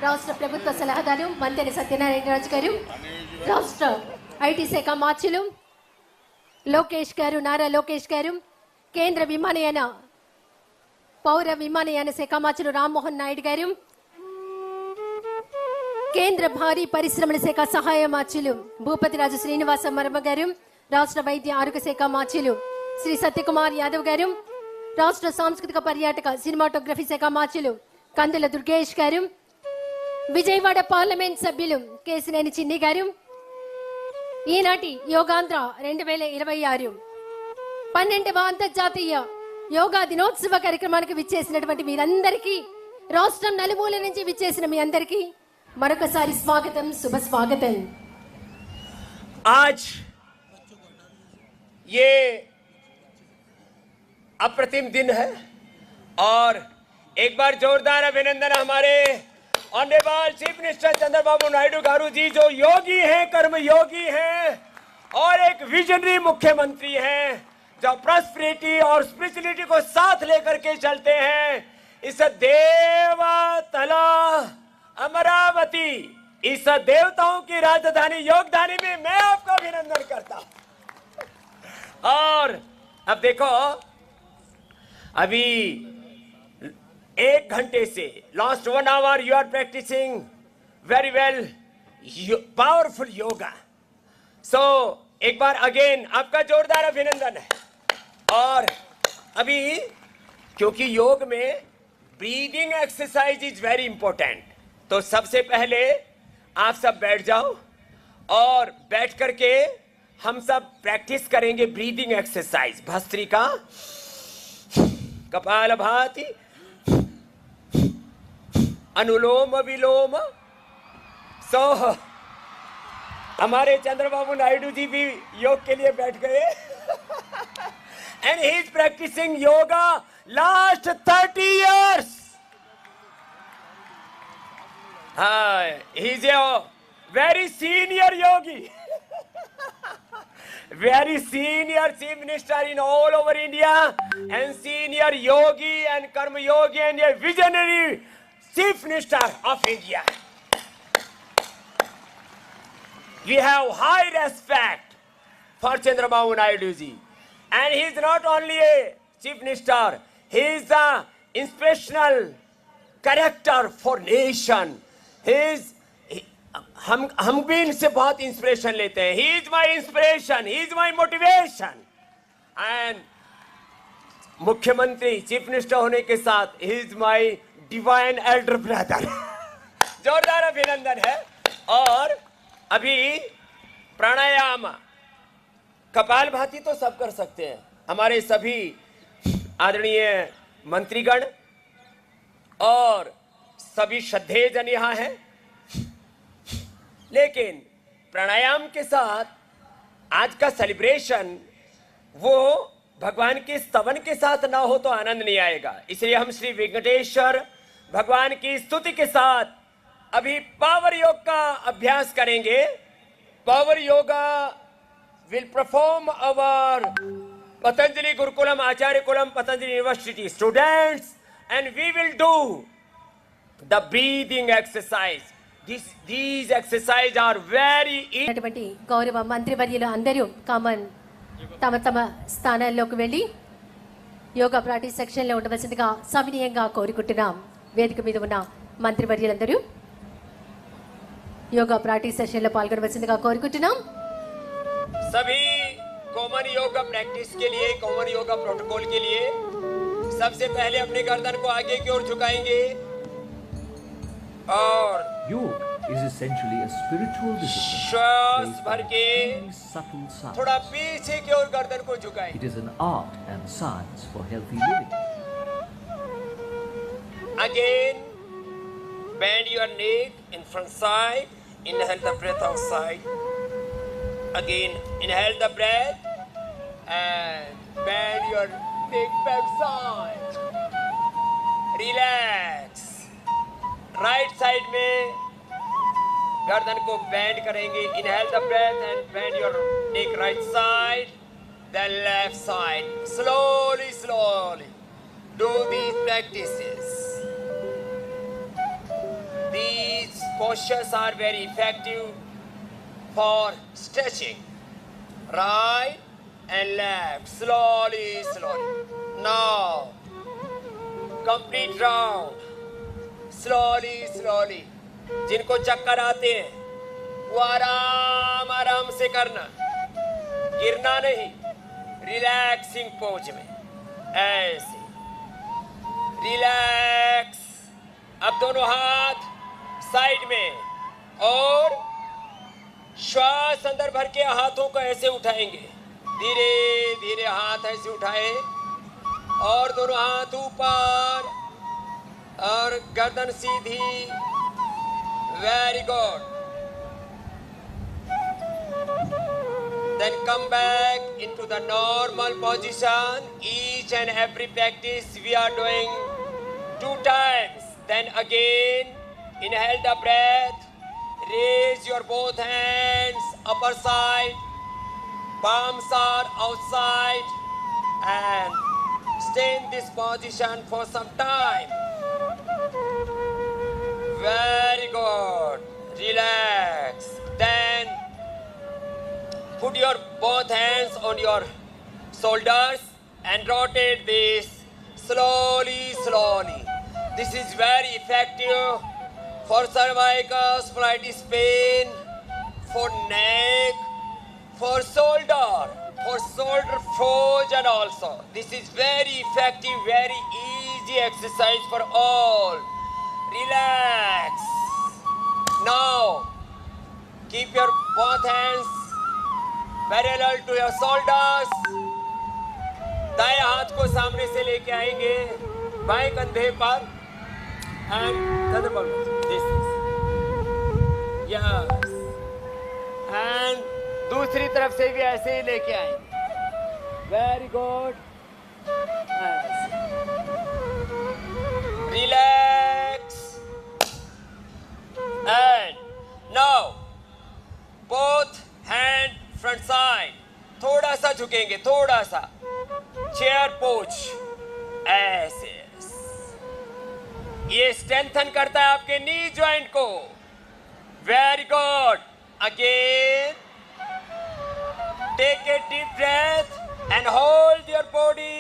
రాష్ట్ర ప్రభుత్వ సలహాదారు మంతెన సత్యనారాయణ రాజు గారు, రాష్ట్ర ఐటీ శాఖ మార్చులు లోకేష్ గారు, నారా లోకేష్ గారు, కేంద్ర విమానయాన పౌర విమానయాన శాఖ మార్చులు రామ్మోహన్ నాయుడు గారు, కేంద్ర భారీ పరిశ్రమల శాఖ సహాయ మార్చులు భూపతిరాజు శ్రీనివాస వర్మ గారు, రాష్ట్ర వైద్య ఆరోగ్య శాఖ మార్చులు శ్రీ సత్యకుమార్ యాదవ్ గారు, రాష్ట్ర సాంస్కృతిక పర్యాటక సినిమాటోగ్రఫీ శాఖ మార్చులు కందుల దుర్గేష్ గారు, విజయవాడ పార్లమెంట్ సభ్యులు కేసినేని చిన్ని గారు, ఈనాటి యోగాంధ్ర 2026 12వ అంతర్జాతీయ యోగా దినోత్సవ కార్యక్రమానికి విచ్చేసినటువంటి మీరందరికీ, రాష్ట్రం నలుమూల నుంచి విచ్చేసిన మీ అందరికీ మరొకసారి స్వాగతం, శుభ స్వాగతం। आज ये अप्रतिम दिन है और एक बार जोरदार अभिनंदन हमारे honourable chief minister Chandrababu Naidu garu ji, जो योगी हैं, कर्म योगी हैं और एक विजनरी मुख्यमंत्री हैं, जो प्रॉस्पेरिटी और स्पिरिचुअलिटी को साथ लेकर के चलते हैं। इस देवतला अमरावती, इस देवताओं की राजधानी योगधानी में मैं आपका अभिनंदन करता हूं। और अब देखो, अभी 1 घंटे से last 1 hour you are practicing very well powerful yoga, so एक बार अगेन आपका जोरदार अभिनंदन है। और अभी क्योंकि योग में breathing exercise is very important, तो सबसे पहले आप सब बैठ जाओ और बैठ करके हम सब प्रैक्टिस करेंगे ब्रीदिंग एक्सरसाइज। भस्त्रिका, कपालभाति, अनुलोम विलोम। सो हमारे चंद्रबाबू नायडू जी भी योग के लिए बैठ गए and he is practicing yoga last 30 years। he is a very senior yogi very senior chief minister in all over India and senior yogi and karma yogi and a visionary chief minister of India। We have high respect for Chandrababu Naidu ji, and he is not only a chief minister, he is the inspirational character for nation। हम भी इनसे बहुत inspiration लेते हैं। He is my inspiration, he is my motivation and मुख्यमंत्री chief minister होने के साथ he is my divine Elder brother. जोरदार अभिनंदन है। और अभी प्राणायाम, कपालभाति तो सब कर सकते हैं, हमारे सभी आदरणीय मंत्रीगण और सभी श्रद्धेय जन यहाँ हैं, लेकिन प्राणायाम के साथ आज का सेलिब्रेशन वो भगवान के स्तवन के साथ ना हो तो आनंद नहीं आएगा। इसलिए हम श्री वेंकटेश्वर भगवान की स्तुति के साथ अभी पावर योग का अभ्यास करेंगे। Power yoga will perform our Patanjali Gurukulam Acharyakulam Patanjali university students and we will do the breathing exercise। these exercises are very అటువంటి గౌరవ మంత్రివర్యులు అందరూ కామన్ తమ తమ స్థానాల్లోకి వెళ్ళి యోగా ప్రాక్టీస్ సెక్షన్లో ఉండవలసిందిగా సవినీయంగా కోరుకుంటున్నాం। వేదిక మీద ఉన్న మంత్రివర్యులందరూ యోగా ప్రాక్టీస్ సెషన్లో పాల్గొనవలసిందిగా కోరుకుంటున్నాం। सभी कॉमन योगा प्रैक्टिस के लिए, कॉमन योगा प्रोटोकॉल के लिए सबसे पहले अपने गर्दन को आगे की ओर झुकाएंगे। और योग is essentially a spiritual discipline श्वास भर के subtle science। थोड़ा पीछे की ओर गर्दन को झुकाएं। It is an art and science for healthy living। Again, bend your neck in front side, inhale the breath outside, again inhale the breath and bend your neck back side, relax। Right side में गर्दन को bend करेंगे। Inhale the breath and bend your neck right side, then left side. Slowly slowly do these practices। These postures are very effective for stretching. Right and left. Slowly, slowly. Now, complete round. Slowly, slowly. जिनको चक्कर आते हैं वो आराम आराम से करना, गिरना नहीं, रिलैक्सिंग पोज में ऐसे रिलैक्स। अब दोनों हाथ साइड में और श्वास अंदर भर के हाथों को ऐसे उठाएंगे, धीरे धीरे हाथ ऐसे उठाए और दोनों हाथ ऊपर और गर्दन सीधी। Very good. Then come back into the normal position. Each and every practice we are doing 2 times. Then again, inhale the breath. Raise your both hands, upper side. Palms are outside. And stay in this position for some time. Very good. Relax. Then put your both hands on your shoulders and rotate this slowly, slowly. This is very effective for cervical spinatus pain, for neck, for shoulder fusion also. This is very effective, very easy exercise for all. Relax. Now, keep your both hands parallel to your shoulders. दाएं हाथ को सामने से लेके आएंगे बाएं कंधे पर and thunderbolt. This is yes. And दूसरी तरफ से भी ऐसे ही लेके आएंगे. Very good. Relax. And now both hand front side. थोड़ा सा झुकेंगे, थोड़ा सा चेयर पोज ऐसे। ये स्ट्रेंथन करता है आपके नी जॉइंट को। Very good. Again take a deep breath and hold your body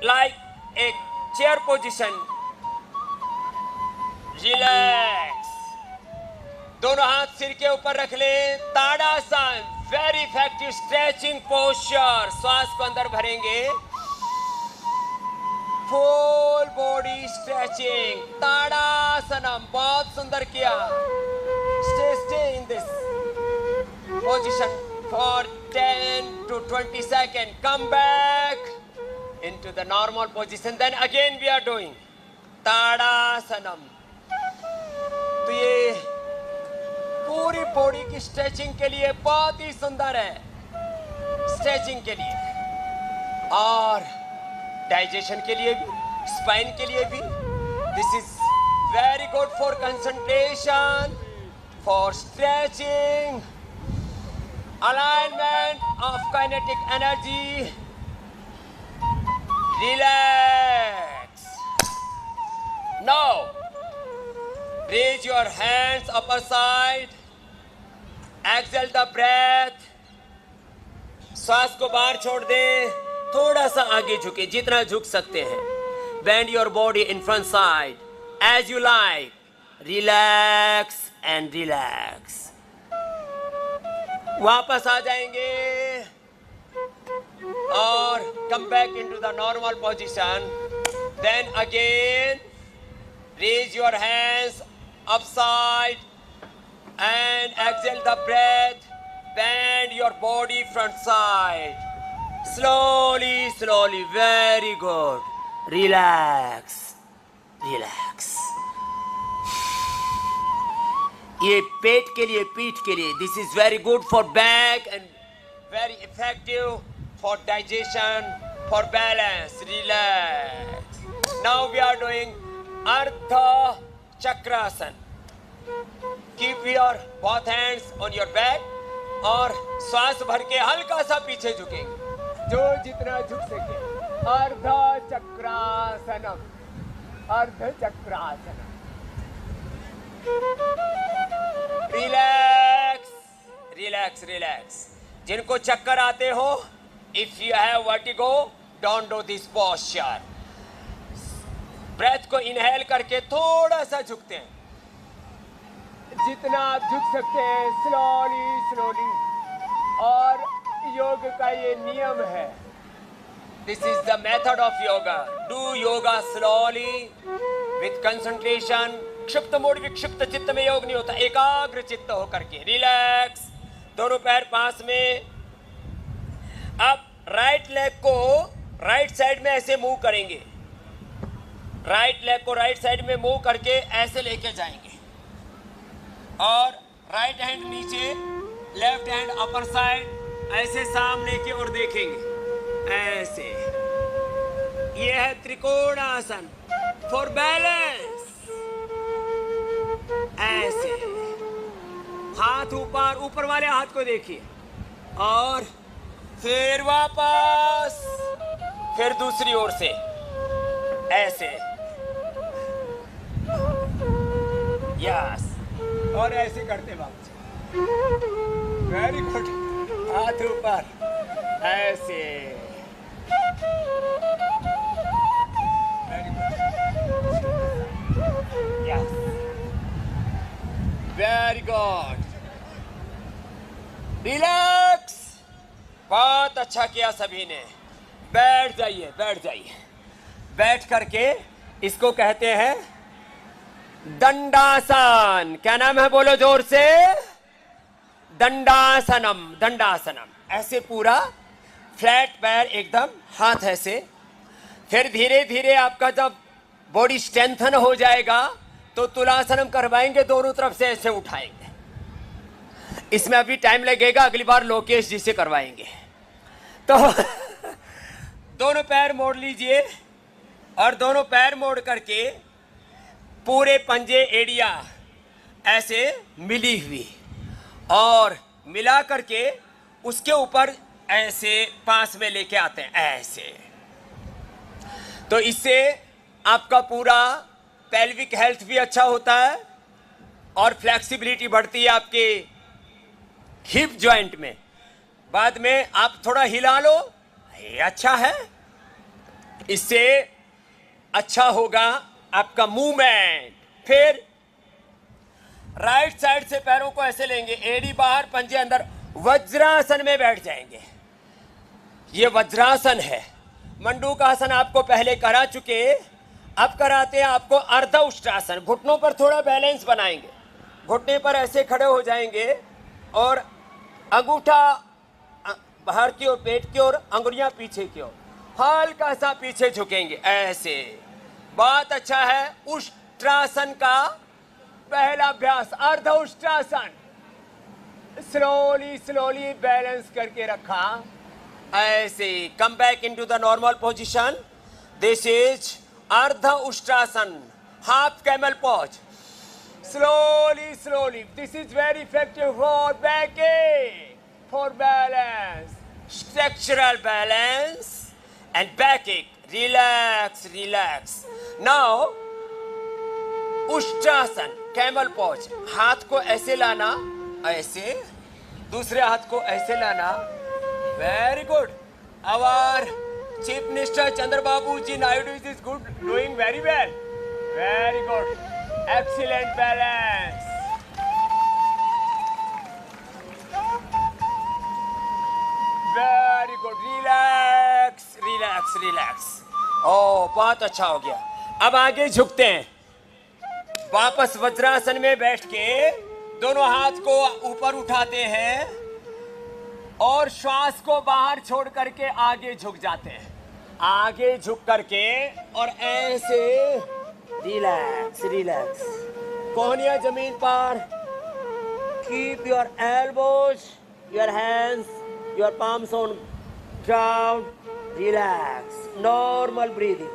like a chair position. Relax. दोनों हाथ सिर के ऊपर रख ले। Tadasana, very effective stretching posture. श्वास को अंदर भरेंगे। Full body stretching. ताड़ासनम बहुत सुंदर किया। Stay in this position for 10 to 20 seconds. Come back into the normal position. Then again we are doing ताड़ासनम। तो ये पूरी बॉडी की स्ट्रेचिंग के लिए बहुत ही सुंदर है, स्ट्रेचिंग के लिए और डाइजेशन के लिए भी, स्पाइन के लिए भी। This is very good for concentration, for stretching, alignment of kinetic energy. Relax. Now raise your hands upper side. Exhale the breath. श्वास को बाहर छोड़ दे। थोड़ा सा आगे झुके, जितना झुक सकते हैं। Bend your body in front side as you like. Relax and relax. वापस आ जाएंगे और come back into the normal position. Then again raise your hands upside and exhale the breath. Bend your body front side. Slowly, slowly. Very good. Relax. Relax. ये पेट के लिए, पीठ के लिए. This is very good for back and very effective for digestion, for balance. Relax. Now we are doing Ardha Chakrasan. Keep your both hands on your back और श्वास भर के हल्का सा पीछे झुकेंगे, जो जितना झुक सके। अर्ध चक्रासनम, अर्ध चक्रासनम। Relax relax relax. जिनको चक्कर आते हो, if you have vertigo, don't do this posture. Breath को इनहेल करके थोड़ा सा झुकते हैं, जितना आप झुक सकते हैं, स्लोली स्लोली। और योग का ये नियम है, this is the method of yoga. Do yoga slowly with concentration. क्षिप्त मूड विक्षिप्त चित्त में योग नहीं होता, एकाग्र चित्त होकर के। रिलैक्स, दोनों पैर पास में। अब राइट लेग को राइट साइड में ऐसे मूव करेंगे, राइट लेग को राइट साइड में मूव करके ऐसे लेके जाएंगे, और राइट हैंड नीचे, लेफ्ट हैंड अपर साइड, ऐसे सामने की ओर देखेंगे, ऐसे। ये है त्रिकोणासन फॉर बैलेंस। ऐसे हाथ ऊपर, ऊपर वाले हाथ को देखिए, और फिर वापस, फिर दूसरी ओर से ऐसे। यस, और ऐसे करते वापस। वेरी गुड, हाथ ऊपर, ऐसे। Very good, yes, very good. Relax, बहुत अच्छा किया सभी ने। बैठ जाइए, बैठ जाइए। बैठ करके इसको कहते हैं दंडासन। क्या नाम है, बोलो जोर से। दंडासनम, दंडासनम। ऐसे पूरा फ्लैट पैर एकदम, हाथ ऐसे। फिर धीरे धीरे आपका जब बॉडी स्ट्रेंथन हो जाएगा तो तुलासनम करवाएंगे, दोनों तरफ से ऐसे उठाएंगे। इसमें अभी टाइम लगेगा, अगली बार लोकेश जी से करवाएंगे। तो दोनों पैर मोड़ लीजिए, और दोनों पैर मोड़ करके पूरे पंजे एड़िया ऐसे मिली हुई, और मिला करके उसके ऊपर ऐसे पास में लेके आते हैं, ऐसे। तो इससे आपका पूरा पेल्विक हेल्थ भी अच्छा होता है, और फ्लेक्सिबिलिटी बढ़ती है आपके हिप जॉइंट में। बाद में आप थोड़ा हिला लो, ये अच्छा है, इससे अच्छा होगा आपका मूवमेंट। फिर राइट साइड से पैरों को ऐसे लेंगे, एड़ी बाहर, पंजे अंदर, वज्रासन में बैठ जाएंगे। ये वज्रासन है। मंडूकासन आपको पहले करा चुके, अब कराते हैं आपको अर्ध उष्ट्रासन। घुटनों पर थोड़ा बैलेंस बनाएंगे, घुटने पर ऐसे खड़े हो जाएंगे, और अंगूठा बाहर की ओर, पेट की ओर, अंगुलियां पीछे की ओर, हल्का सा पीछे झुकेंगे, ऐसे। बहुत अच्छा है। उष्ट्रासन का पहला अभ्यास, अर्ध उष्ट्रासन। स्लोली स्लोली बैलेंस करके रखा, ऐसे। Come back into the normal position. This is Ardha Ushtrasana, half camel pose. Slowly, slowly. This is very effective for backache, for balance, structural balance and backache. Relax, relax. Now, Ushtrasana, camel pose. हाथ को ऐसे लाना, ऐसे, दूसरे हाथ को ऐसे लाना। Very good. Our Chief Minister Chandrababu Ji Naidu is good, doing very well. Very good. Excellent balance. Very good. Relax, relax, relax. Oh, बहुत अच्छा हो गया। अब आगे झुकते हैं, वापस वज्रासन में बैठ के दोनों हाथ को ऊपर उठाते हैं, और श्वास को बाहर छोड़ करके आगे झुक जाते हैं। आगे झुक करके और ऐसे रिलैक्स रिलैक्स, कोहनियां जमीन पर। Keep your elbows, your hands, your palms on ground. Relax, normal breathing.